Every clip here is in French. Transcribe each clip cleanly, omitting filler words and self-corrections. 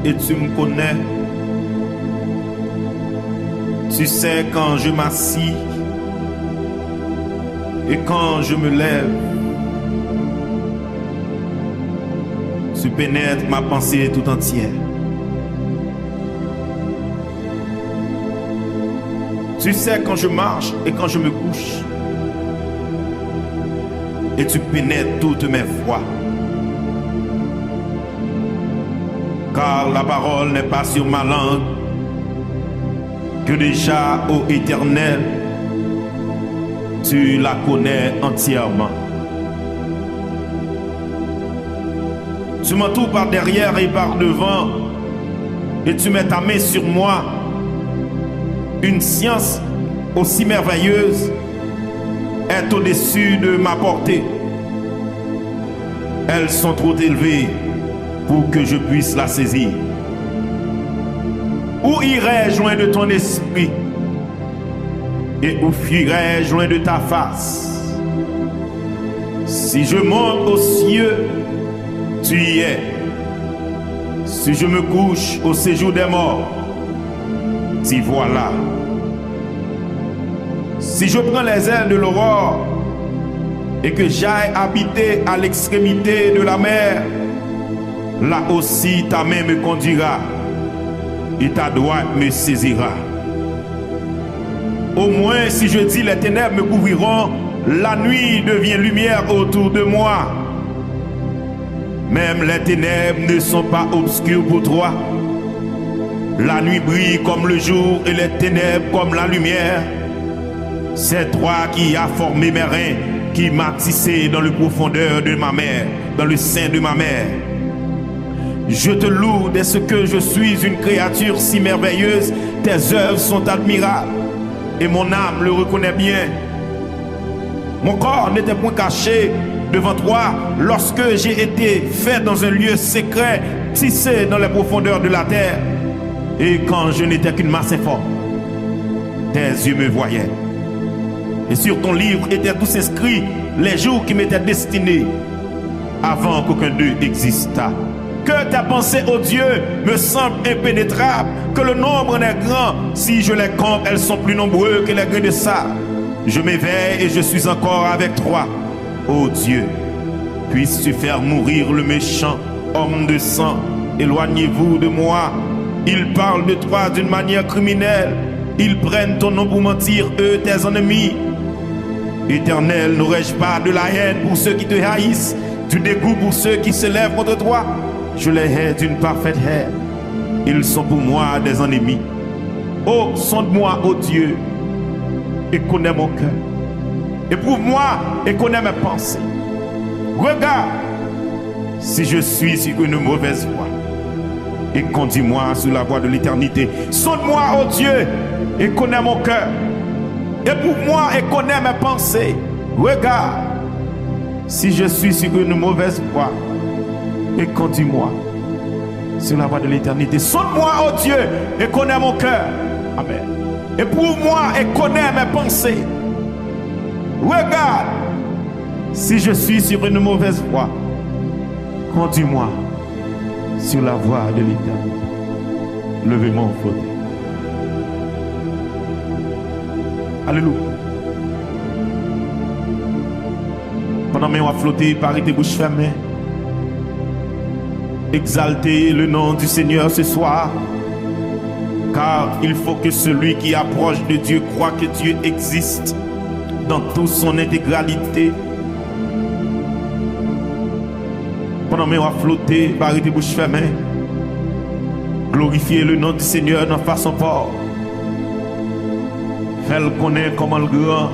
et tu me connais. Tu sais quand je m'assis et quand je me lève. Tu pénètres ma pensée tout entière. Tu sais quand je marche et quand je me couche. Et tu pénètres toutes mes voies. Car la parole n'est pas sur ma langue, que déjà, ô Éternel, tu la connais entièrement. Tu m'entoures par derrière et par devant, et tu mets ta main sur moi. Une science aussi merveilleuse est au-dessus de ma portée. Elles sont trop élevées pour que je puisse la saisir. Où irais-je loin de ton esprit? Et où fuirais-je loin de ta face? Si je monte aux cieux, tu y es. Si je me couche au séjour des morts, t'y voilà. Si je prends les ailes de l'aurore et que j'aille habiter à l'extrémité de la mer, là aussi ta main me conduira et ta droite me saisira. Au moins, si je dis les ténèbres me couvriront, la nuit devient lumière autour de moi. Même les ténèbres ne sont pas obscures pour toi. La nuit brille comme le jour et les ténèbres comme la lumière. C'est toi qui as formé mes reins, qui m'as tissé dans le profondeur de ma mère, dans le sein de ma mère. Je te loue dès ce que je suis une créature si merveilleuse. Tes œuvres sont admirables et mon âme le reconnaît bien. Mon corps n'était point caché devant toi lorsque j'ai été fait dans un lieu secret, tissé dans les profondeurs de la terre. Et quand je n'étais qu'une masse informe, tes yeux me voyaient. Et sur ton livre étaient tous inscrits les jours qui m'étaient destinés avant qu'aucun d'eux existât. Que tes pensées, ô Dieu, me semblent impénétrables, que le nombre en est grand. Si je les compte, elles sont plus nombreuses que les grains de sable. Je m'éveille et je suis encore avec toi. Ô Dieu, puisses-tu faire mourir le méchant, homme de sang, éloignez-vous de moi. Ils parlent de toi d'une manière criminelle. Ils prennent ton nom pour mentir, eux, tes ennemis. Éternel, n'aurais-je pas de la haine pour ceux qui te haïssent, du dégoût pour ceux qui se lèvent contre toi? Je les hais d'une parfaite haine. Ils sont pour moi des ennemis. Oh, sonde-moi, ô Dieu, et connais mon cœur. Éprouve-moi et connais mes pensées. Regarde si je suis sur une mauvaise voie et conduis-moi sur la voie de l'éternité. Sonde-moi, ô Dieu, et connais mon cœur. Éprouve-moi et connais mes pensées. Regarde si je suis sur une mauvaise voie et conduis-moi sur la voie de l'éternité. Sonde-moi, ô Dieu, et connais mon cœur. Amen. Éprouve-moi et connais mes pensées. Regarde si je suis sur une mauvaise voie. Conduis-moi sur la voie de l'éternité. Levez mon fauteuil. Alléluia. Pendant que on va flotter, parez tes bouches fermées. Exaltez le nom du Seigneur ce soir. Car il faut que celui qui approche de Dieu croit que Dieu existe dans toute son intégralité. Pendant que on va flotter, parez tes bouches fermées. Glorifiez le nom du Seigneur dans façon forte. Fais-le connaître comme le grand.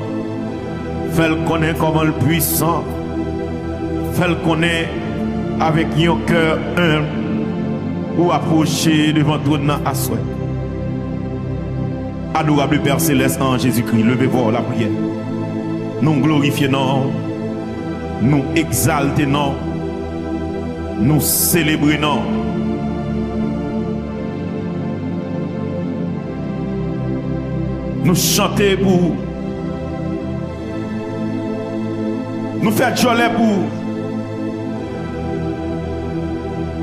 Fais-le connaître comme le puissant. Fais-le connaître avec un cœur humble ou approcher devant toi à souhait. Adorable Père Céleste en Jésus-Christ, levez-vous la prière. Nous glorifions, nous exaltons, nous célébrons. Nous chantons pour nous faire joie pour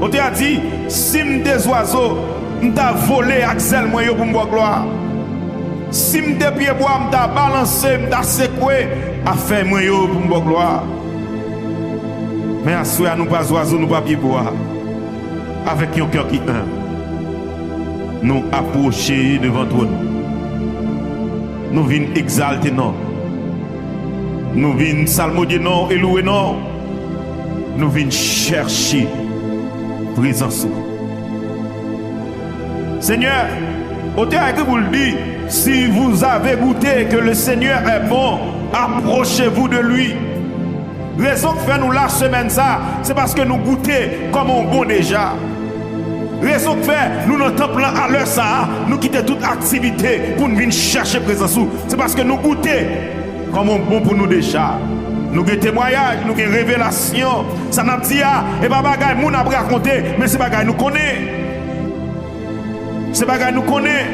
On t'a dit, si m'des oiseaux, m't'a volé Axel moi pour me gloire. Si m'des pieds bois, m't'a balancé, m't'a secoué, a fait moi pour me gloire. Mais à soi, nous pas oiseaux, nous pas pieds bois. Avec un cœur qui un. Nous approcher devant toi. Nous venons exalter non. Nous venons salmodier non et louer non. Nous venons chercher présence. Seigneur, au théâtre vous le dit, si vous avez goûté que le Seigneur est bon, approchez-vous de lui. Raison que fait nous la semaine ça, c'est parce que nous goûtons comme on bon déjà. Raison que fait nous dans temple à l'heure ça, nous quittons toute activité pour nous venir chercher présence. C'est parce que nous goûtons comme on bon pour nous déjà. Nous avons témoignage, nous avons révélation. Ça n'a pas dit, et pas bagaille, nous avons raconté, mais c'est bagaille nous connaît. C'est bagaille nous connaît.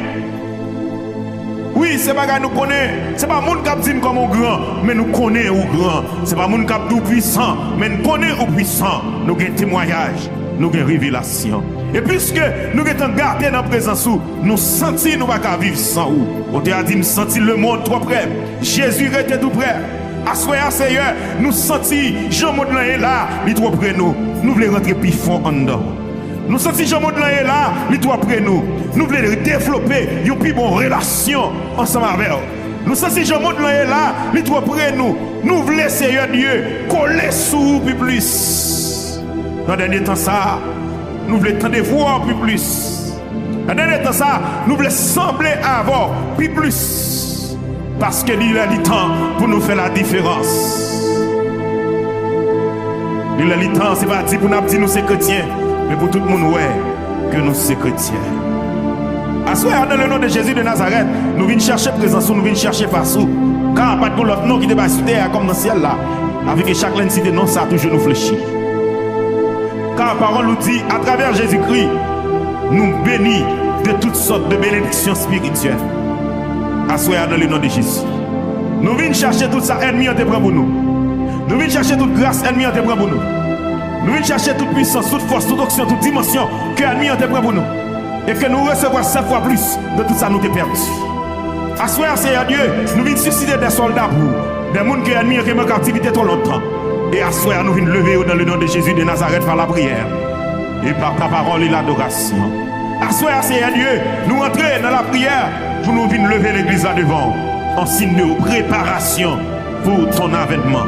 Oui, c'est bagaille nous connaît. C'est pas moun qui dit comme au grand, mais nous connaissons au grand. C'est pas moun qui dit puissant, mais nous connaissons au puissant. Nous avons témoignage, nous avons révélation. Et puisque nous avons gardé dans la présence, nous sentons que nous ne pouvons pas vivre sans vous. On t'a dit, nous sentons le monde trop près. Jésus était tout près. Assoya Seigneur, nous sentons Jean-Maud est là, il est trop près nous. Nous voulons rentrer plus fond en dedans. Nous sentons Jean-Maud est là, il est trop près nous. Nous voulons développer une plus bonne relation ensemble avec eux. Nous sentons Jean-Maud est là, il est trop près nous. Nous voulons Seigneur Dieu coller sous plus. Dans le dernier temps ça, nous voulons tendre voir plus. Dans le dernier temps ça, nous voulons sembler avoir plus. Parce que il a le temps pour nous faire la différence. Il a le temps, c'est pas dit pour nous dire nous sommes chrétiens, mais pour tout le monde ouais que nous sommes chrétiens. À ce moment, dans le nom de Jésus de Nazareth, nous venons chercher présence, nous venons chercher face. Car pas de l'autre nom qui débat sur terre comme dans le ciel là. Avec chaque cité non, ça a toujours nous fléchit. Car la parole nous dit, à travers Jésus-Christ, nous bénissons de toutes sortes de bénédictions spirituelles. Assoyez dans le nom de Jésus. Nous venons chercher tout ça, ennemi en te prend pour nous. Nous venons chercher toute grâce, ennemi en te prend pour nous. Nous venons chercher toute puissance, toute force, toute action, toute dimension que ennemi en te prend pour nous. Et que nous recevons 7 fois plus de tout ça nous t'ai perdu. Assoyez, Seigneur Dieu, nous venons susciter des soldats pour vous. Des gens qui ennemi qui manquent activité trop longtemps. Et assoyez, nous venons lever dans le nom de Jésus de Nazareth par la prière. Et par ta parole et l'adoration. Assoyez, Seigneur Dieu, nous entrons dans la prière. Pour nous venir lever l'église là devant en signe de préparation pour ton avènement.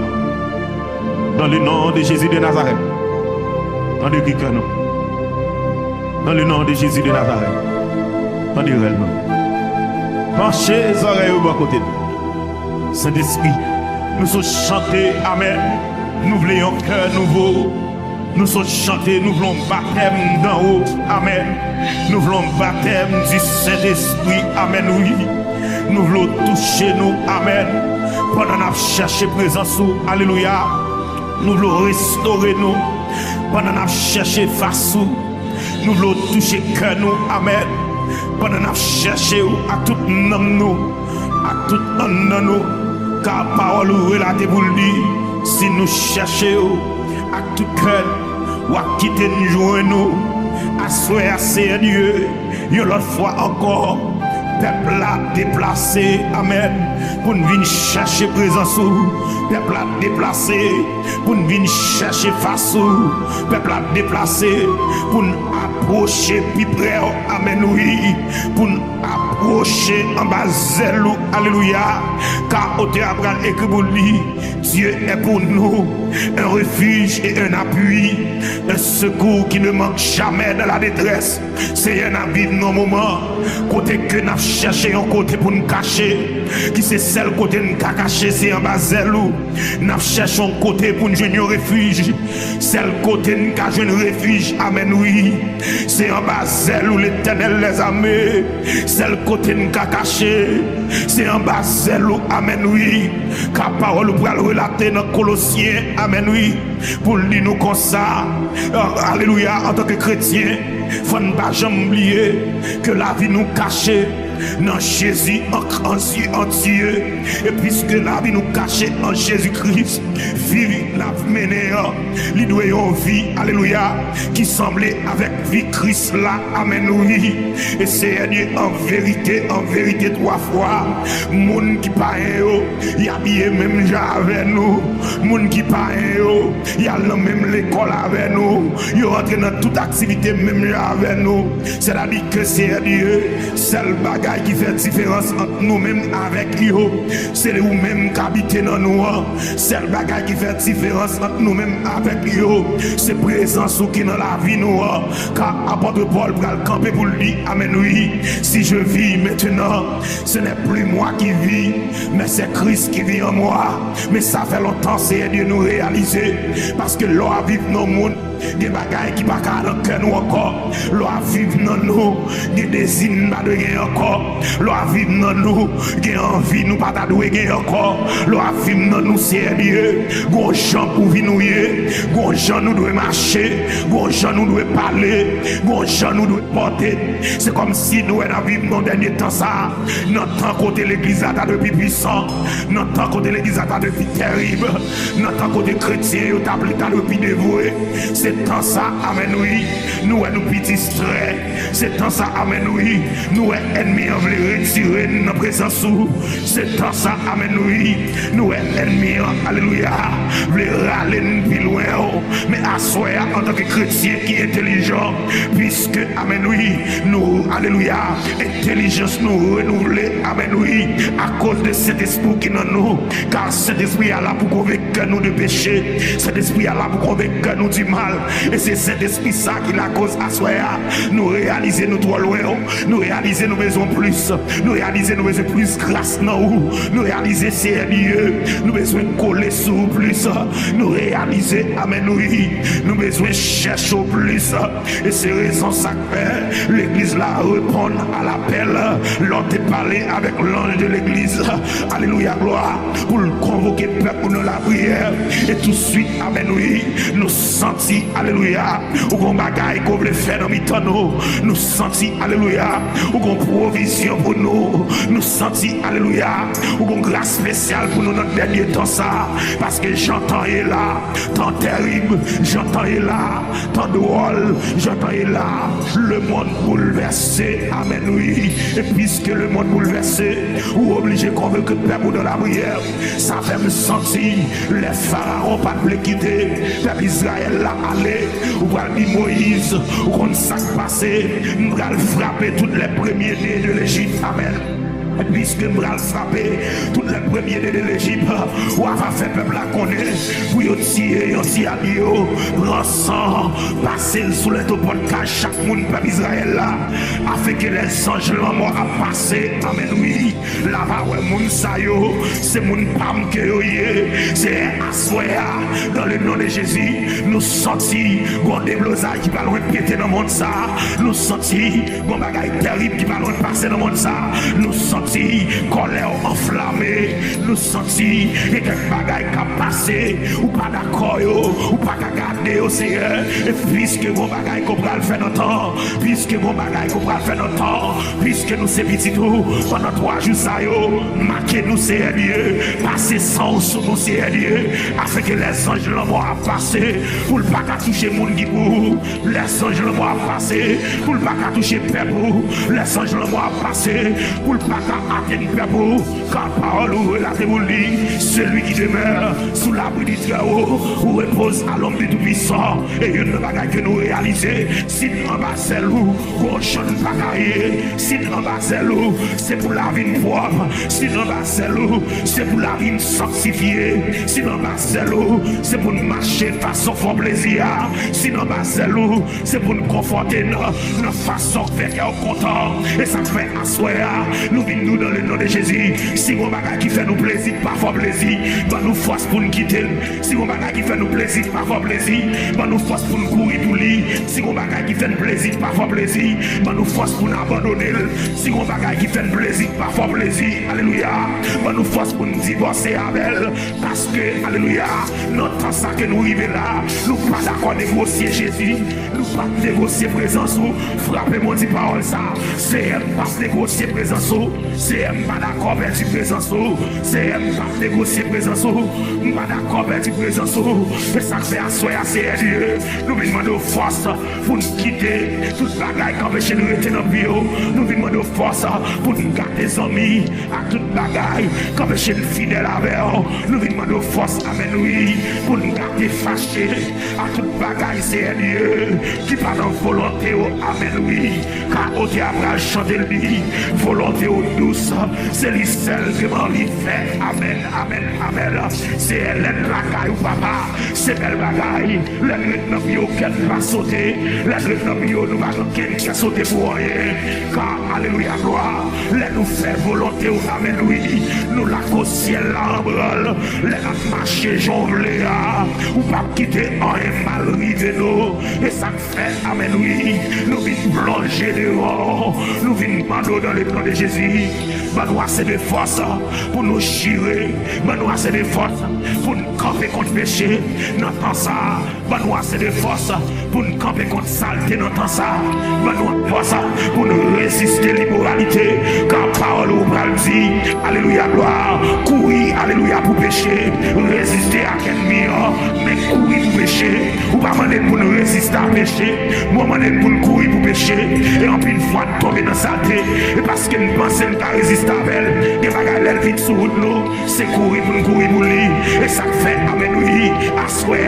Dans le nom de Jésus de Nazareth. Tendez quelqu'un nous. Dans le nom de Jésus de Nazareth. Tendez réellement. Penchez les oreilles au bon côté. Saint-Esprit, nous sommes chantés. Amen. Nous voulons un cœur nouveau. Nous sommes chantés, nous voulons baptême d'en haut. Amen. Nous voulons baptême du Saint-Esprit. Amen, oui. Nous voulons toucher nous. Amen. Pendant qu'on a cherché présence. Alléluia. Nous voulons restaurer nous. Pendant qu'on a cherché face. Nous voulons toucher cœur nous. Amen. Pendant qu'on a cherché à tout nom nous. À tout nom nous. Car parole relatée pour le dire. Si nous cherchons à tout cœur, ou à quitter nous jouer nous, à souhaiter Seigneur Dieu, une autre fois encore, peuple là déplacé, amen, pour nous venir chercher présence, peuple là déplacé, pour nous venir chercher face, peuple là déplacé, pour nous approcher plus près, amen, oui, pour nous approcher en bas zèle, alléluia, car au théâtre écrit pour lui, Dieu est pour nous un refuge et un appui, un secours qui ne manque jamais dans la détresse. C'est un avis de nos moments, côté que nous cherchons un côté pour nous cacher, qui c'est celle côté nous cacher, c'est en bas zèle, nous cherchons un côté pour nous jouer un refuge, celle côté nous jouer un refuge, amen, oui, c'est en bas zèle où l'Éternel les armées, celle côté nous cacher, c'est en bas zèle, amen, oui, car parole pour le relater dans Colossiens, amen, oui, pour le dire nous comme ça, alléluia, en tant que chrétien, il ne faut pas jamais oublier que la vie nous cache, dans Jésus en Dieu. Et puisque la vie nous cache en Jésus-Christ, vie la mener, il doit une vie, alléluia, qui semblait avec vie Christ là, amen, oui. Et c'est Dieu en vérité, trois fois. Moun qui parle, il y a bien même avec nous. Moun qui parle, il y a même l'école avec nous. Il rentre dans toute activité même avec nous. C'est-à-dire que c'est Dieu, c'est le bagage qui fait différence entre nous-mêmes avec eux. C'est nous-mêmes qui habitons dans nous. C'est le bagage qui fait différence entre nous-mêmes avec eux. C'est présence qui est dans la vie nous. Car apôtre Paul va le camper pour lui, amen, oui. Si je vis maintenant, ce n'est plus moi qui vis, mais c'est Christ qui vit en moi. Mais ça fait longtemps, c'est Dieu nous réaliser. Parce que l'on vit dans le monde. Des bagailles qui ne sont pas dans le cœur nous encore. L'on vivre dans nous. Des désirs pas de gagner encore. L'on vivre dans nous. Des envie nous pas de gagner encore. L'on vivre dans nous sérieux. Gros gens pour vivre nous. Gros gens nous doivent marcher. Gros gens nous doivent parler. Gros gens nous doivent porter. C'est comme si nous vivons dans le dernier temps ça. Notre temps côté l'église a depuis puissant. Notre temps côté l'église a depuis terrible. Notre temps côté chrétien a depuis dévoué. C'est temps ça, amen, oui, nous nous petits distraits. C'est temps ça, amen, oui, nous ennemis en voulait retirer notre présence. C'est temps ça, amen, oui, nous ennemis, alléluia, voulait râler plus loin. Mais à soi, en tant que chrétien qui est intelligent, puisque, amen, oui, nous, alléluia, intelligence nous renouveler, amen, oui, à cause de cet esprit qui est dans nous. Car cet esprit est là pour convaincre nous de péché. Cet esprit est là pour convaincre nous du mal. Et c'est cet esprit ça qui la cause à soi. Nous réaliser nous trop loin. Nous réaliser nous besoin plus. Nous réaliser nous besoin plus grâce nous. Nous réaliser c'est Dieu. Nous besoin coller sur plus. Nous réaliser amen oui. Nous besoin chercher plus. Et c'est raison ça que l'église là répond à l'appel. L'autre parler avec l'ange de l'église. Alléluia gloire. Pour le convoquer peuple dans la prière. Et tout de suite amen oui. Nous sentis alléluia, ou qu'on bagaille qu'on veut faire dans mi-temps nous sentis, alléluia, ou qu'on provision pour nous sentis, alléluia, ou qu'on grâce spéciale pour nous dans le dernier temps ça, parce que j'entends est là, temps terrible, j'entends est là, temps drôle, j'entends est là, le monde bouleversé, amen oui, et puisque le monde bouleversé, ou obligé qu'on veut que peuple dans la prière, ça fait me sentir, les pharaons pas de quitter, peuple Israël là, allez, ou va dire Moïse, ou qu'on s'est passé, nous allons frapper tous les premiers nés de l'Égypte, amen. Puisque nous allons frapper tous les premiers nés de l'Égypte, ou va faire peuple la connaître, pour y tirer, prendre sang, passer sous les topons de chaque monde peuple Israël là, afin que les anges la mort a passé, amen oui, là va ouais moun sa yo, c'est moun pam que yo yé, c'est assoya, dans le nom de Jésus, nous sentis, gon déblosage qui va loin péter dans le monde ça, nous sentis, gon bagaille terrible qui va loin passer dans le monde ça, nous sentis, colère enflammée, nous sentis, et quelques bagailles qui a passé, ou pas d'accord, ou pas qu'à garder au Seigneur, et puisque vos bagailles qu'on va le faire dans le temps, puisque vos bagailles qu'on va le faire dans le temps, puisque nous c'est petit tout, pendant 3 jours ça yo, marquez nous c'est Dieu, passez sang sur nous c'est Dieu, afin que les anges le voient passer, pour le pas qu'à toucher mon guibou, les anges le voient passer, pour le pas qu'à toucher pebou, les anges le voient passer, pour le pas qu'à atteindre pebou, car parole ou relaté vous dit, celui qui demeure sous l'abri du Très-Haut, ou repose à l'homme du Tout-Puissant, et une bagaille que nous réalisons, si nous en bas c'est loup, qu'on chante pas carrière, si nous en bas c'est loup, c'est pour la vie propre, si nous en bas c'est loup, c'est pour la vie sanctifiée, si nous en bas c'est loup, c'est pour nous marcher façon fort plaisir, si nous en bas c'est loup, c'est pour nous conforter notre façon de faire content, et ça fait asseoir, nous venons dans le nom de Jésus, si on bagaille qui fait nous plaisir, parfois plaisir, bah nous force pour nous quitter, si on bagaille qui fait nous plaisir, parfois plaisir, bah nous force pour nous courir pour lui, si on bagaille qui fait nous plaisir, parfois plaisir, bah nous force pour nous abandonner. Si on bagaille qui fait plaisir, parfois plaisir, alléluia. Nous force pour nous divorcer avec elle. Parce que, alléluia, notre temps ça que nous arrivons là, nous pas d'accord négocier Jésus, nous pas négocier présence ou frapper mon dit parole ça. C'est pas négocier présence ou, c'est pas d'accord avec la présence ou, c'est pas négocier présence ou, pas d'accord avec la présence ou. Et ça fait assoyer c'est Dieu. Nous venons demander force pour nous quitter toute bagaille quand chez nous était dans bio. Nous venons demander force pour nous garder des amis à toute bagaille quand chez nous fidèles avec eux. Nous venons demander force, amen oui, pour nous garder fâchés à toute bagaille c'est Dieu qui parle en volonté, amen oui. Car au diable chanter lui, volonté douce, c'est lui seul que m'en fait, amen, amen, amen. C'est elle bagaille ou papa, c'est belle bagaille. La nuit dans bio qu'elle va sauter, la nuit dans bio nous va qu'elle qui a sauté pour rien. Car alléluia gloire, la nous fait volonté, amen oui. Nous la qu'au ciel l'embrol, la marcher jonglé, ou pas quitter en un mal rivé nous. Et ça fait, amen oui, nous venons plonger dehors, nous venons demander dans le nom de Jésus. Nous assez de force pour nous chirer, nous assez de force pour nous camper contre le péché. Nous temps ça, nous assez de force pour nous camper contre saleté. Nous temps ça, nous force pour nous résister à l'immoralité. Car parole ou bral dit, alléluia gloire, courir, alléluia pour pécher, résister à l'ennemi, mais courir pour pécher. Ou pas demander pour nous résister à péché, moi demander pour nous courir pour pécher. Et en plus une fois tomber dans saleté, et parce que nous pensons qu'à résister à elle, et bagaille elle vite sur nous, c'est courir pour nous courir pour lui. Et ça fait, amen oui, à soir,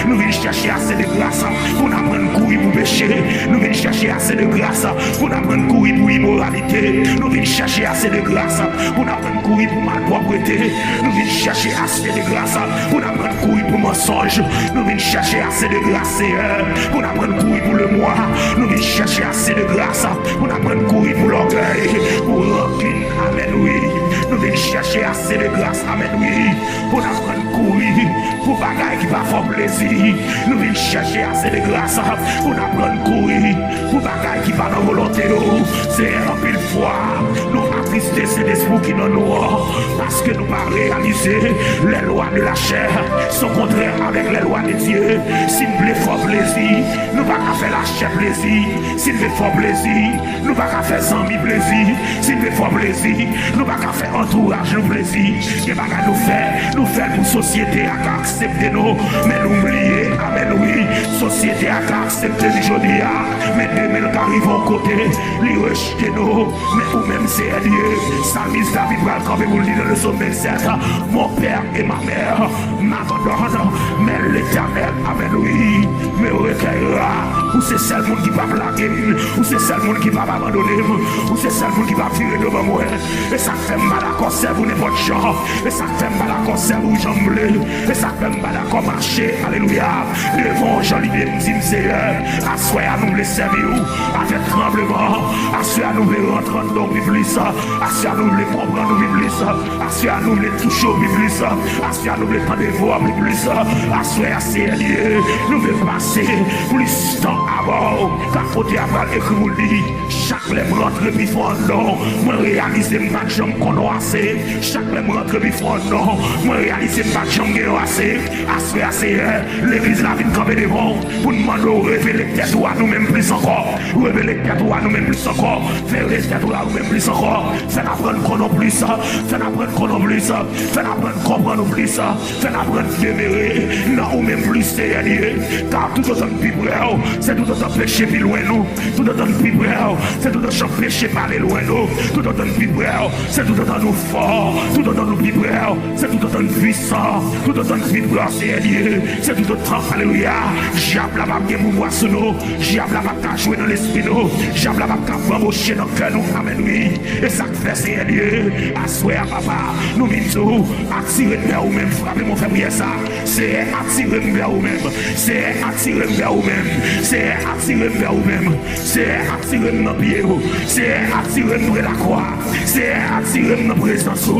nous venons chercher assez de grâce pour nous apprendre à courir pour pécher. Nous venons chercher assez de grâce pour nous apprendre à courir pour immoralité. Nous venons chercher assez de grâce pour nous apprendre à courir pour malpropreté. Nous venons chercher assez de grâce pour nous apprendre à courir pour mensonge. Nous venons chercher assez de grâce pour nous apprendre à courir pour le moi. Nous venons chercher assez de grâce pour nous apprendre à courir pour l'orgueil, pour rancune, amen oui. Nous venons chercher assez de grâce, amen oui, pour nous apprendre à courir pour bagaille qui va faire plaisir. Nous venons chercher assez de grâce pour nous apprendre à courir pour bagaille qui va dans volonté. C'est un pile fois nous attrister ces esprits qui dans nous parce que nous pas réaliser les lois de la chair sont contraires avec les lois de Dieu. Si nous voulons faire plaisir, nous pas faire la chair plaisir. Si nous voulons faire plaisir, nous pas faire amis plaisir. Si nous voulons faire plaisir, nous pas faire entourage nous plaisir. Et pas nous faire pour société à accepter nous, mais l'oublier, amen oui. Société à accepter aujourd'hui, mais 2000 qui arrivent au côté, les rejeter nous, mais ou même c'est Dieu. Salmis David va camper pour le dire dans le sommet 7. Mon père et ma mère m'abandonnent, mais l'éternel, amen oui, me recueillera. Ou c'est seul monde qui va plaquer, ou c'est seul monde qui va m'abandonner, ou c'est seul monde qui va tirer devant moi. Et ça fait mal à conserver ou n'importe genre, et ça fait mal à conserver ou jambler, et ça fait mal à marcher, alléluia. Devant Jean-Olivier me dit, Seigneur, assoyez à nous les servir, avec tremblement, assoyez à nous les rentrer dans le plus, assoyez à nous les comprendre le plus, assoyez à nous les toucher au plus, assoyez à nous les prendre voir le plus, assoyez à Seigneur, nous devons passer plus temps avant, car côté après écrit vous dit, chaque lèvre rentre puis fond non, moi réaliser ma jambe qu'on a assez, chaque lèvre rentre puis fond non, moi réaliser ma jambe qu'on a assez, assoyez à Seigneur, l'église la vie de camper devant, pour nous demander révéler tête à nous-mêmes plus encore, révéler tête à nous-mêmes plus encore, faire les têtes à nous-mêmes plus encore, faire apprendre qu'on a plus, faire apprendre qu'on a plus, faire apprendre comprendre plus, faire apprendre demeurer, non ou même plus Seigneur, car tout autant de vibrer, c'est tout autant péché plus loin nous, tout autant de vibrer, c'est tout autant péché par les loin nous, tout autant de vibrer, c'est tout autant nous fort, tout autant nous vibrer, c'est tout autant puissant, tout autant de vibrer Seigneur, c'est tout autant, alléluia, diable la va bien pouvoir sur nous, diable la va jouer dans l'esprit nous, diable la va embaucher dans le cœur nous, amen oui, et ça fait Seigneur, assoir papa, nous venons attirer vers vous-même, frappez mon frère prier ça, c'est attirer vers vous-même, c'est attirer vers vous-même, c'est attirer vers vous-même, c'est attirer dans pied, prier, c'est attirer-nous la croix, c'est attirer-nous dans la présence.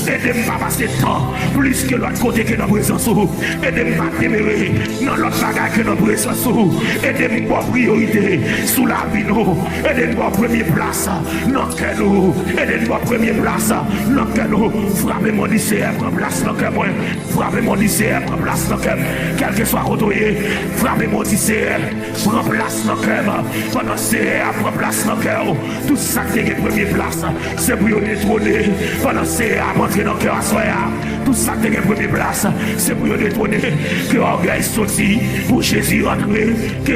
Aidez-moi à passer le temps plus que l'autre côté que dans la présence. Aidez-moi à témérer dans l'autre bagage que dans la présence. Aidez-moi à priorité sous la vie. Aidez-moi à première place dans le cœur. Aidez-moi à première place dans le cœur. Frappez mon lycée, prends place dans le cœur. Frappez mon lycée, prends place dans le cœur. Quel que soit côté, frappez mon lycée, prends place dans le cœur. Pendant c'est prends place dans le cœur. Tout ça qui est première place, c'est pour détrôner. Pendant c'est à rentrer dans le cœur à soi. Tout ça qui est première place, c'est pour détrôner. Que l'orgueil sorti, pour Jésus rentrer. Que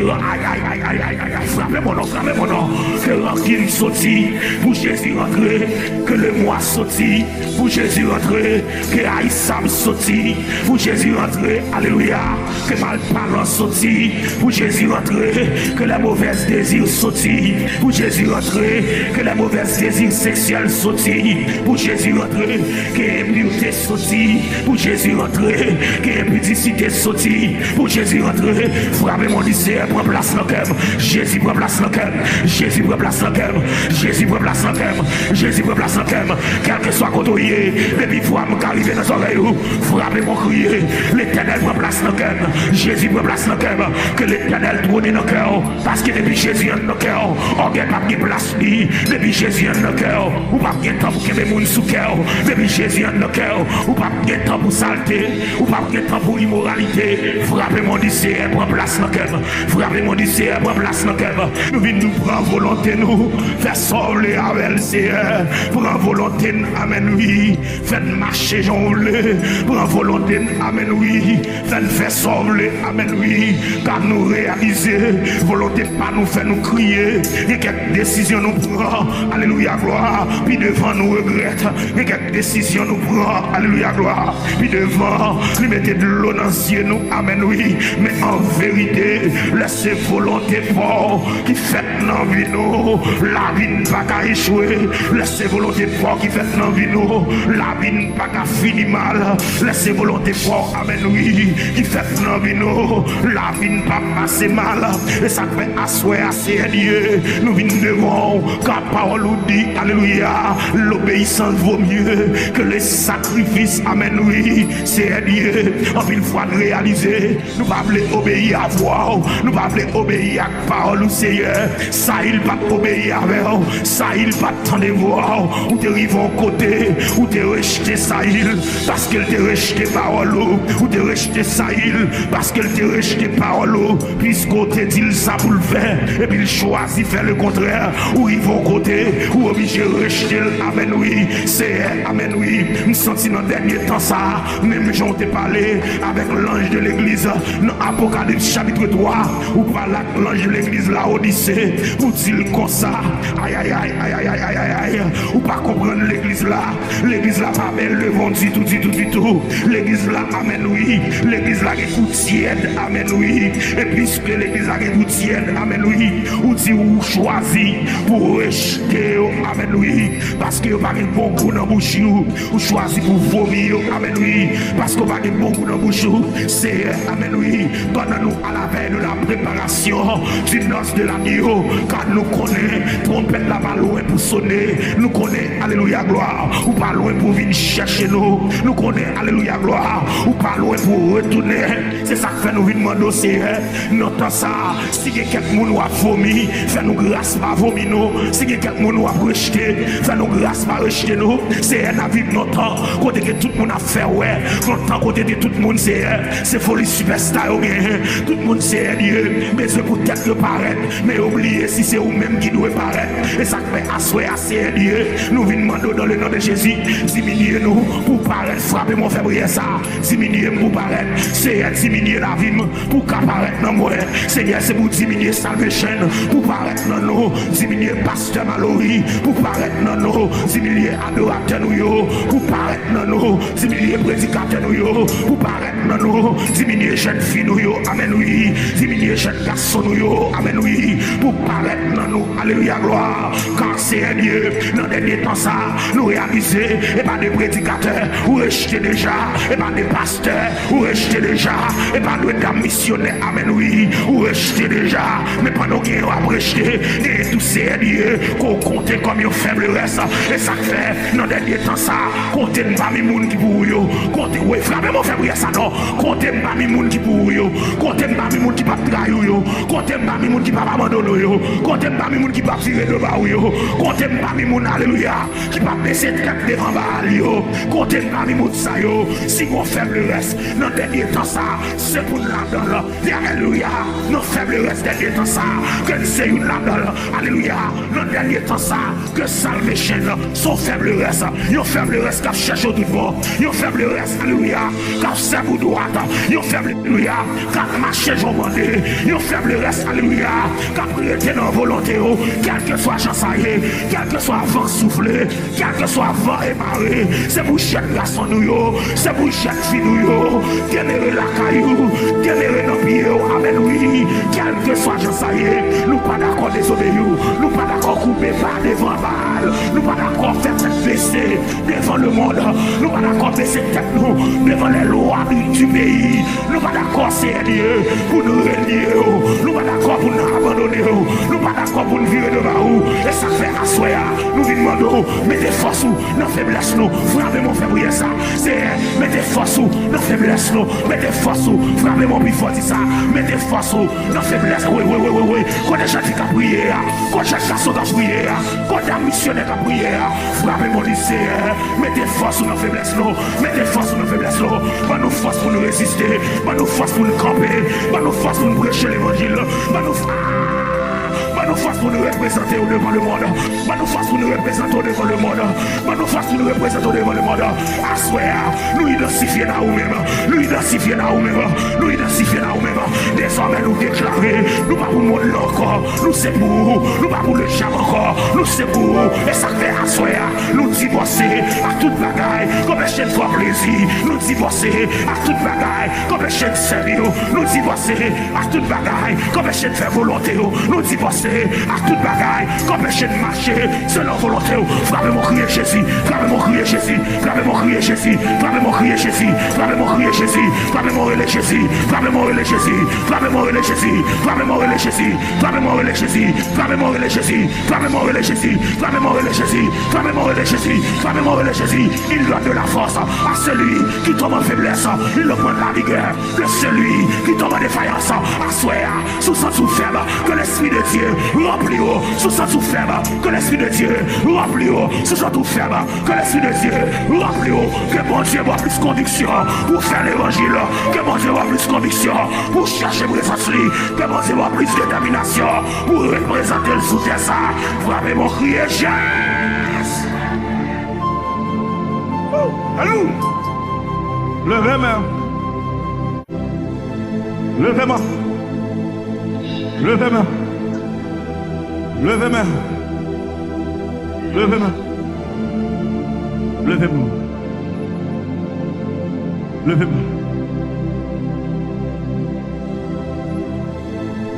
frappez mon nom, frappez mon nom. Que l'orgueil sorti, pour Jésus rentrer. Que le moi sorti, pour Jésus rentrer. Que Aïssam sorti, pour Jésus rentrer. Alléluia. Que malparlant sorti, pour Jésus rentrer. Que la mauvaise désir sorti, pour Jésus rentrer. Que la mauvaise désir sexuel sorti, pour Jésus rentrer. Que l'impureté sorti, pour Jésus rentrer. Que l'impudicité sorti, pour Jésus rentrer. Frappez mon lycée, prends place dans le cœur. Jésus prend place dans le cœur. Jésus prend place dans le cœur. Jésus prend place dans le cœur. Jésus prend place dans le cœur. Quel que soit côté, depuis fois m'arriver dans l'oreille, frappez mon crier. L'Éternel prend place dans le cœur. Jésus prend place dans le cœur. Que l'Éternel trône dans le cœur. Parce que depuis Jésus est dans le cœur, on n'a pas de place. Depuis Jésus est dans le cœur, ou pas de temps pour que les gens sous cœur. Depuis Jésus est dans le cœur, ou pas de temps pour saleté, ou pas de temps pour immoralité. Frappez mon lycée, prend place dans le cœur. Frappez mon lycée, prend place dans le cœur. Nous venons nous prendre volonté, nous faire sauver avec le Seigneur. Prends volonté, amen, oui. Faites marcher, Jean-Olé. Prends volonté, amen, oui. Faites faire sauver, amen, oui. Car nous réaliser, volonté pas nous faire nous crier. Et quelques décisions nous prend, alléluia, gloire. Puis devant nous regrette. Et quelques décisions nous prend, alléluia, gloire. Puis devant, nous mettez de l'eau dans les yeux, nous, amen, oui. Mais en vérité, laissez volonté fort qui fait dans vie nous. La vie ne va pas échouer. Laissez volonté fort qui fait dans vie nous. La vie ne va pas finir mal. Laissez volonté fort, amen, oui. Qui fait dans vie nous. La vie ne va pas passer mal. Et ça fait asseoir assez Dieu. Nous venons devant, car parole nous dit, alléluia, l'obéissance vaut mieux que les sacrifices, amen, oui, c'est Dieu. En une fois de réaliser, nous ne pouvons pas obéir à voix, nous ne pouvons pas obéir à parole du Seigneur. Ça, il va obéir avec vous, ça, il va attendre voir, ou te arrives en côté, ou te rejeter ça, il, parce qu'elle te rejeté parole, ou te rejeté ça, il, parce qu'elle te rejeté parole, puisqu'on te dit ça pour le faire, et puis il choisit faire le contraire, ou ils vont côté, ou obligé de rejeter, amen, oui, c'est, amen, oui, nous sentons dans le dernier temps ça, même j'en t'ai parlé avec l'ange de l'église, dans Apocalypse chapitre 3, ou par l'ange de l'église, la Odyssée, pour dire comme ça, aïe, aïe, aïe, aïe, aïe, aïe, aïe, aïe, ou pas comprendre l'église là pas belle, le vent du tout, l'église là, amen, oui, l'église là est tout tiède, amen, oui, et puisque l'église là est tout tiède, amen, oui, ou dit ou choisi pour rejeter, amen, oui, parce que pas de bon goût dans la bouche, ou choisi pour vomir, amen, oui, parce que pas de bon goût dans la bouche, c'est, amen, oui, pendant nous à la veille de la préparation du noce de l'agneau, car nous connaissons, trompette là pas loin pour sonner, nous connaissons, alléluia, gloire, ou pas loin pour venir chercher nous connaissons, alléluia, gloire, ou pas loin pour retourner, c'est ça que fait nous venir demander, c'est, notre ça, si quelqu'un nous a vomi, fait nous grâce pas vomir nous, si quelqu'un nous a rejeté, fait nous grâce pas rejeter nous, c'est un avis de notre temps, côté que tout le monde a fait, ouais, notre temps, côté de tout le monde, c'est folie superstar, tout le monde c'est Dieu, mais c'est peut-être que paraître, mais oubliez si c'est vous-même qui doit paraître, et ça fait asseoir assez Dieu, nous venons demander dans le nom de Jésus, diminuez-nous pour paraître, frapper mon février ça, diminuez-nous pour paraître, c'est diminuer la vie pour qu'apparaître dans moi, Seigneur, c'est pour diminuer salvation, pour paraître dans nous, diminuer pasteur Mallory, pour paraître dans nous, diminuer adorateur nous, pour paraître dans nous, diminuer prédicateur nous, pour paraître dans nous, diminuer jeune fille nous, amen oui, diminuer jeune garçon nous, amen oui, pour paraître dans nous, alléluia gloire, car c'est Seigneur, dans le dernier temps ça, nous réaliser, et pas des prédicateurs, ou rejeter déjà, et pas des pasteurs, ou rejeter déjà, et pas des missionnaires, amen oui, ou rejeter déjà, mais pas nous qui avons rejeté, et tout Seigneur, qu'on compte comme un faible reste, et ça fait, dans le dernier temps ça, comptez pas mes moun qui pour yo, comptez, ouais, frappez mon faible ça non, comptez pas mes moun qui pour yo, comptez pas mes moun qui pas trahir yo, comptez pas mes moun qui pas abandonner yo, comptez pas mes moun qui pas tirer de bas yo, comptez pas mes moun alléluia, qui pas baisser tête devant bas yo, comptez pas mes moun ça yo, si mon faible reste, dans le dernier temps ça, c'est pour l'abdol, alléluia, nos faibles restes dernier temps ça, que c'est une l'abdol, alléluia, dans le dernier temps ça, que salvation, son faible reste, yon faible reste qui cherche au tout bon, yon faible reste, alléluia, qui sert pour droite, yon faible, alléluia, qui marche au bandé, yon faible reste, alléluia, qui prête dans volonté, quel que soit chansaillé, quel que soit vent soufflé, quel que soit vent émarré, c'est pour chaque garçon nous, c'est pour chaque fille nous, ténérer la caillou, ténérer nos pieds, amen oui, quel que soit chansaillé, nous pas d'accord désobéir, nous pas d'accord couper par devant balle, nous pas d'accord faire tête baissée devant le monde, nous pas d'accord baisser tête nous devant les lois du pays, nous pas d'accord Seigneur pour nous renier, nous pas d'accord pour nous abandonner, nous pas d'accord pour nous virer de bas, et ça fait assoya, nous demandons, mettez force dans faiblesse nous, frappez mon février ça, c'est mettez force dans faiblesse nous, mettez force frappez mon plus fort ça, mettez force dans faiblesse, oui, quand les gens qui ont prié, quand les garçons qui ont prié, quand les missionnaires qui ont prié, frappez mon lycée, mettez force dans faiblesse nous, mettez force dans faiblesse nous, pas nous force pour nous résister, pas nous force pour nous camper, pas nous force pour nous prêcher l'évangile, pas nous force pour nous représenter devant le monde, pas nous force pour nous représenter devant le monde, pas nous force pour nous représenter devant le monde. Assoir, nous identifier là nous-mêmes, nous identifier là nous-mêmes, nous identifier là nous-mêmes. Désormais nous déclarer, nous pas pour le monde encore, nous c'est pour vous, nous pas pour le jam encore, nous c'est pour vous. Et ça fait assoir, nous divorcer à toute bagaille, comme chaîne fois plaisir, nous divorcer à toute bagaille, comme chaîne sérieux, nous divorcer à toute bagaille, comme chaîne faire volonté, nous divorcer à toute bagaille, comme péché de marcher selon volonté. Frappez mon crier Jésus, frappez mon crier Jésus, frappez mon crier Jésus, frappez mon crier Jésus, frappez mon crier Jésus, frappez mon relais Jésus, frappez mon relais Jésus, frappez mon relais Jésus, frappez mon relais Jésus, frappez mon relais Jésus, frappez mon relais Jésus, frappez mon relais Jésus, frappez mon relais Jésus, frappez mon relais Jésus, frappez mon relais Jésus. Il donne de la force à celui qui tombe en faiblesse, il le prend de la vigueur de celui qui tombe en défaillance, à souhait, sous son sous faible, que l'Esprit de Dieu remplis-vous, sous son tout faible, que l'Esprit de Dieu remplis-vous, sous son tout faible, que l'Esprit de Dieu remplis-vous, que bon Dieu voit plus conviction pour faire l'évangile, que bon Dieu voit plus conviction pour chercher présence, que bon Dieu voit plus détermination pour représenter le soutien ça. Frappez mon cri et Jésus. Allô? Levez-moi. Levez-moi. Levez-moi. Levez-moi. Levez-moi. Levez-moi. Levez-moi.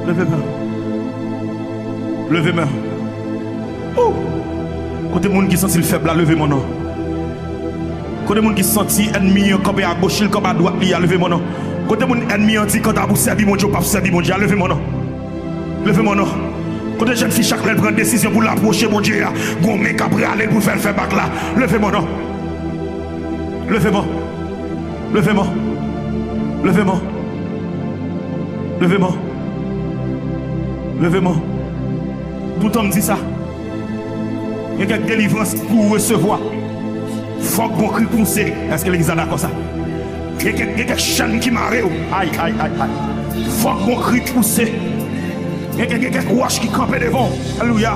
Levez-moi. Levez-moi. Oh! Côté monde qui sent le faible, levez-moi non. Côté monde qui sent ennemi comme à gauche, comme à droite, levez-moi non. Côté monde ennemi dit quand vous servir mon Dieu, pas servir mon Dieu, levez-moi non. Levez-moi non. Quand les jeunes filles chaque fois prennent décision pour l'approcher mon Dieu, bon mec après aller pour faire bac là, levez-moi non. Levez-moi. Levez-moi. Levez-moi. Levez-moi. Levez-moi. Tout homme dit ça. Il y a quelques délivrances pour recevoir. Faut que bon cri pousser. Est-ce que l'église a d'accord ça? Il y a quelques chaînes qui marrent. Aïe, aïe, aïe, aïe. Faut que bon cri pousser. Il y a quelques roches qui campent devant. Alléluia.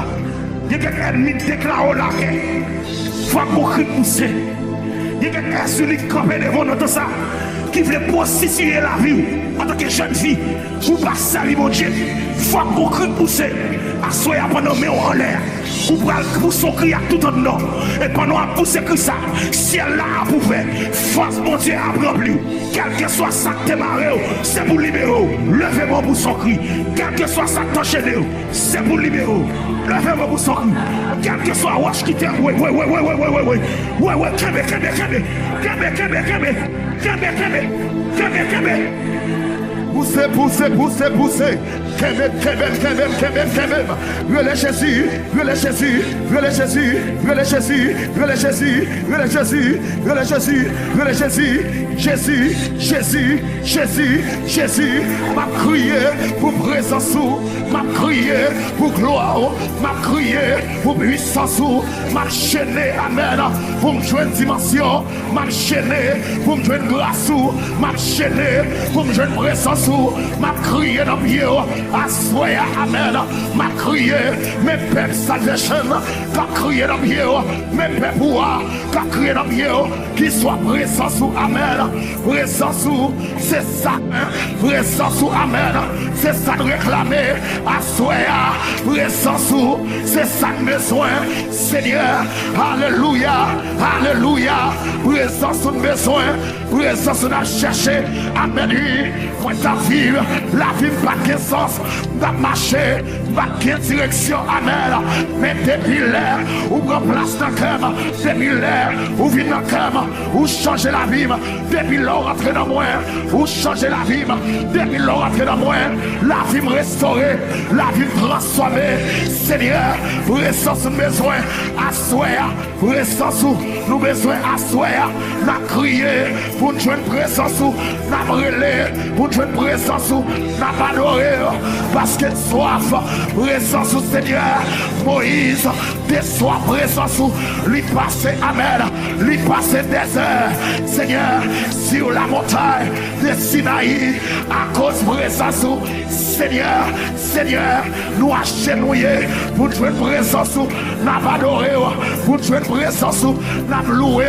Il y a quelques ennemis déclarés là. Faut que bon cri pousser. Il y a quelques celui qui campent devant notre ça. Qui veut prostituer la vie en tant que jeune fille. Pour passer à mon Dieu. Faut que bon cri pousser. Assoyez pendant mes en l'air. pour son cri à tout en nom. Et pendant à pousser que ça, ciel là a prouvé, force mon Dieu a rempli. Quel que soit ça qui marre, c'est pour libérer. Levez-moi pour son cri. Quel que soit ça qui t'enchaîne, c'est pour libérer. Levez-moi pour son cri. Quel que soit wash qui t'est. Ouais, Poussez. Relais Jésus. Jésus. M'a crié pour présence, m'a crié pour gloire, m'a crié pour puissance, m'a chaîné, amen, pour me jouer une dimension, m'a chaîné pour me jouer une grâce, m'a chaîné pour me jouer une présence, m'a crié dans le pied, à soya, amen, m'a crié, mes peuples salvation, qu'a crié dans le pied, mes peuples qu'a crié dans le pied, qui soit présence, amen, présence, c'est ça, présence, amen, c'est ça de réclamer, à soya, présence, c'est ça de besoin, Seigneur, alléluia, présence de besoin, présence de chercher, amen, pour ta vie, la vie pas de sens, va marcher, pas de direction, amen, mais depuis l'air, ou prend place dans le cœur, depuis l'air, ou vit dans le cœur, ou changer la vie, depuis l'or rentré dans moi, ou changer la vie, depuis l'or rentré dans moi, la vie me restaurer, la vie me transformer, Seigneur, présence de besoin, assoir, présence nous besoin assoir, n'a crié pour nous jouer une présence, n'a brûlé pour nous jouer une présence, n'a pas adoré parce que soif, présence au Seigneur, Moïse, des soif, présence, lui passer, amen, lui passer des heures, Seigneur, sur la montagne de Sinaï, à cause de présence, Seigneur, nous achenouillés pour jouer une présence, n'a pas adoré pour jouer une présence, n'a loué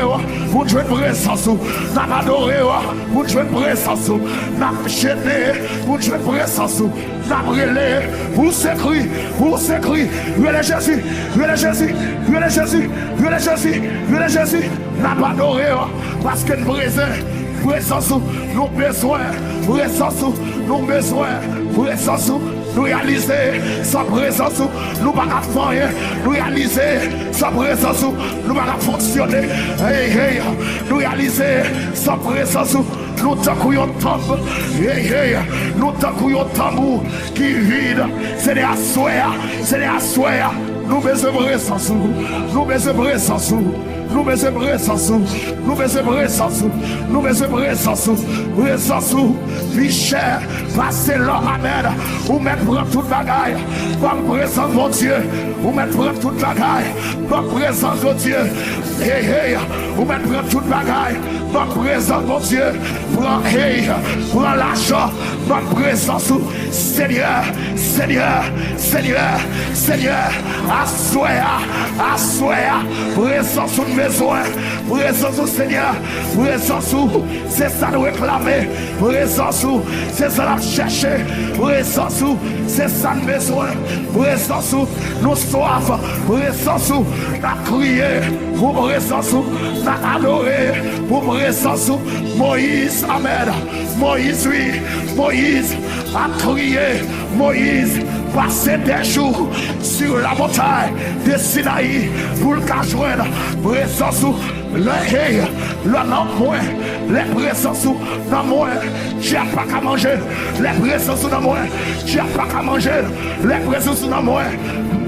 pour jouer une présence, n'a pas adoré pour jouer une présence, n'a gêné pour jouer une présence, n'a brûlé pour s'écrire, Jésus, n'a pas adoré parce que nous présence, nous besoin, nous réaliser sa présence, nous ne pouvons pas faire, nous réaliser sa présence, nous ne pouvons pas fonctionner, nous réaliser sa présence, nous t'accueillons tambour, nous t'accueillons tambour qui vide, c'est des assoirs, nous besoin de présence, nous besoin de présence. Nous besoin de présence, vie chère, passez l'or, amen, ou mettre prendre toute bagaille, comme présence mon Dieu, ou mettre prendre toute bagaille, comme présence mon Dieu, ou mettre prendre toute bagaille, comme présence mon Dieu, prends l'argent, comme présence, Seigneur, assoya, présence de besoin, présence au Seigneur, présence où c'est ça de réclamer, présence où c'est ça de chercher, présence où c'est ça de besoin, présence où nous soif, présence où nous crié, pour présence où nous adoré, pour présence où Moïse, amen, Moïse a crié, Moïse passer des jours sur la montagne de Sinaï pour le cas joindre présence le nom moins les présences dans moi tu n'as pas qu'à manger les présences dans moi tu n'as pas qu'à manger les présences dans moi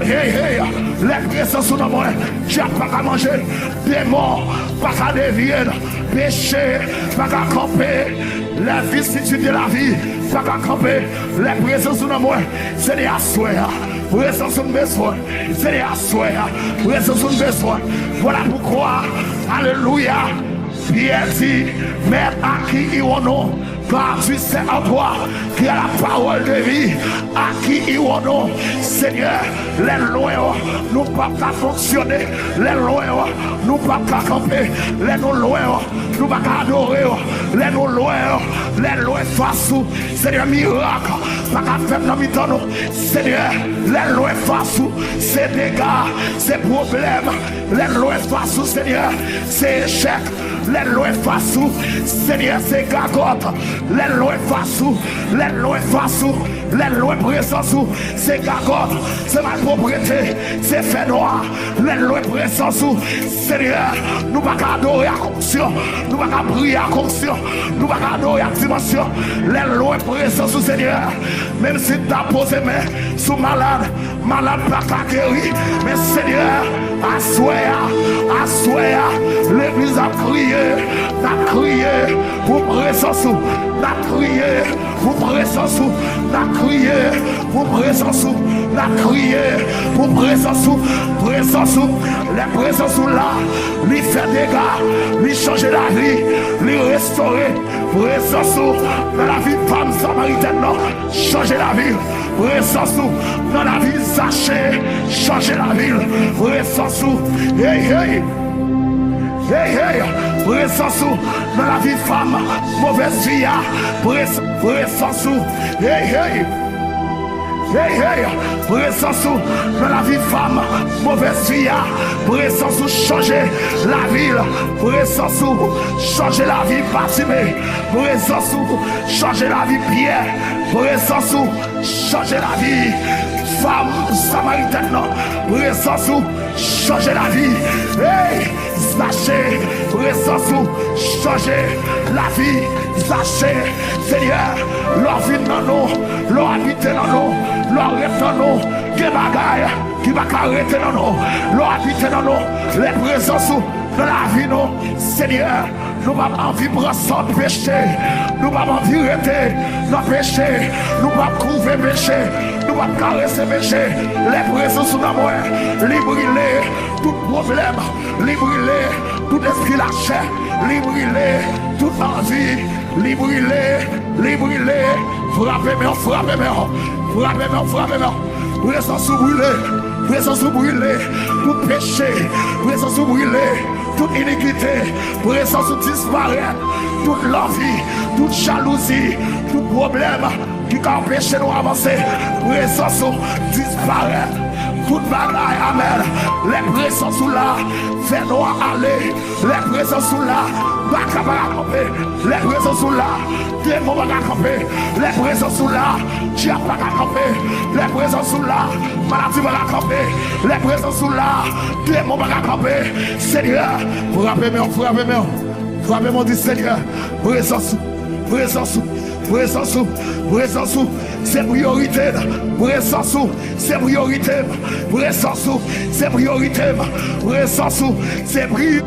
les présences dans moi tu n'as pas qu'à manger démons pas qu'à dévier péché pas qu'à camper la vicissitude de la vie pas qu'à camper les présences dans moi c'est des assoirs présence de besoin c'est des assoirs présence de besoin voilà pourquoi alléluia Pierre dit mais à qui ils ont car tu sais en toi qui a la parole de vie à qui ils ont Seigneur les lois nous pas qu'à fonctionner les lois nous pas qu'à camper les lois nous pas qu'à adorer les lois face Seigneur miracle pas qu'à faire dans mi-temps, Seigneur, les lois face, c'est dégâts, c'est problèmes, les lois face, Seigneur, c'est échec, les lois face, Seigneur, c'est gagote, les lois face, les lois face, les lois présence, c'est gagote, c'est malpropriété, c'est fait noir, les lois présence, Seigneur, nous pas adorer à conscience, nous pas prier à conscience, nous pas adorer à dimension, les lois présence, Seigneur, même si tu as posé main sous malade pas qu'à guérir, mais Seigneur, assoya, l'église a crié pour présence, n'a crié pour présence, n'a crié pour présence, n'a crié pour présence, les présences là, lui fait dégâts, lui changer la vie, lui restaurer, présence dans la vie de femme samaritaine, changer la vie, présence dans la vie Zaché, changer la ville, présence, hey, présence dans la vie de femme, mauvaise vie, présence, hey, présence dans la vie de femme, mauvaise vie, présence changer la ville, présence changer la vie Batimé, présence changer la vie Pierre, présence changer la vie femme samaritaine, présence changer la vie, hey, Zaché, présence changer la vie, Zaché, Seigneur, leur vie dans nous, leur habiter dans nous, leur reste dans nous, qui bagaille, qui va arrêter dans nous, leur habiter dans nous, les présences dans la vie, nous, Seigneur, nous n'avons pas envie de prendre péché, nous n'avons pas envie de rester dans le péché, nous n'avons pas trouver péché, nous n'avons pas caresser péché, les présences dans moi, libérer tout problème, libérer tout esprit lâché, libérer toute envie, libérer, frappez-moi, présence brûlée, tout péché, présence brûlée, toute iniquité, présence disparaître, toute l'envie, toute jalousie, tout problème qui empêche nous avancer, présence disparaître, toute bagaille, amen, les présences là, fais-nous aller, les présences là, les présences là, démons va camper, les présences là, diable va camper, les présences là, maladie va camper, les présences là, démons va camper. Seigneur, frappez-moi, dit Seigneur, présence, c'est priorité, présence, c'est priorité, présence, c'est priorité, présence, c'est priorité.